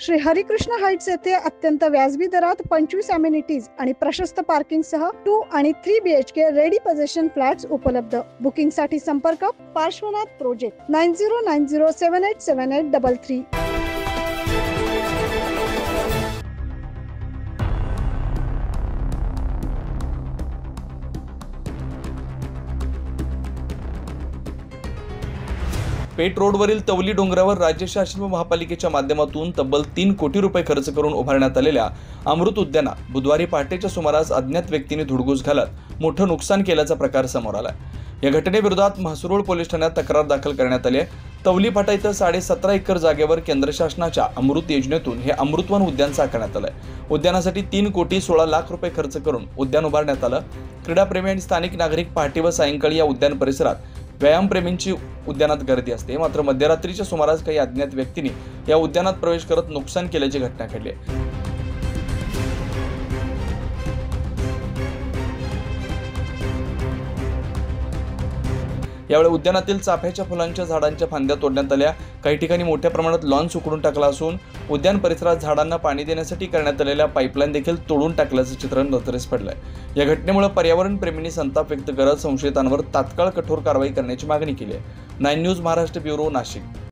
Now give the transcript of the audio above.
Shri Harikrishna Heights येथे अत्यंत व्याजबी दरात 25 अमेनिटीज आणि प्रशस्त पार्किंग सह 2 आणि 3 BHK रेडी पोझिशन फ्लॅट्स उपलब्ध। बुकिंग साठी संपर्क पार्श्वनाथ प्रोजेक्ट 9090787833। पेठ रोडवरील तवली डोंगरावर राज्य शासन व महापालिकेच्या माध्यमातून तब्बल 3 कोटी रुपये खर्च करून उभारण्यात आलेल्या अमृत उद्यानात बुधवारी पहाटेच्या सुमारास अज्ञात व्यक्तींनी धुडगूस घालत मोठं नुकसान केल्याचा प्रकार समोर आला। या घटनेविरोधात म्हसरोळ पोलीस ठाण्यात तक्रार दाखल करण्यात आली आहे। तवली फाटा इथं 17.5 एकर जागेवर केंद्र शासनाच्या अमृत योजनेतून हे अमृतवन उद्यान साकारण्यात आलंय। उद्यानासाठी 3 कोटी 16 लाख रुपये खर्च करून उद्यान उभारण्यात आलं। क्रीडाप्रेमी आणि स्थानिक नागरिक पहाटे व सायंकाळी या उद्यान परिसरात व्यायामप्रेमींची उद्यानात गर्दी असते। मात्र मध्यरात्रीच्या सुमारास काही अज्ञात व्यक्तींनी या उद्यानात प्रवेश करत नुकसान केल्याची घटना घडली आहे। यावेळी उद्यानातील चाफ्याच्या फुलांच्या झाडांच्या फांद्या तोडण्यात आल्या। काही ठिकाणी मोठ्या प्रमाणात लॉन्स उखडून टाकला असून उद्यान परिसरात झाडांना पाणी देण्यासाठी करण्यात आलेल्या पाईपलाईन देखील तोडून टाकल्याचं चित्र नजरेस पडलंय। या घटनेमुळे पर्यावरण प्रेमींनी संताप व्यक्त करत संशयितांवर तात्काळ कठोर कारवाई करण्याची मागणी केली आहे। 9 न्यूज महाराष्ट्र ब्युरो, नाशिक।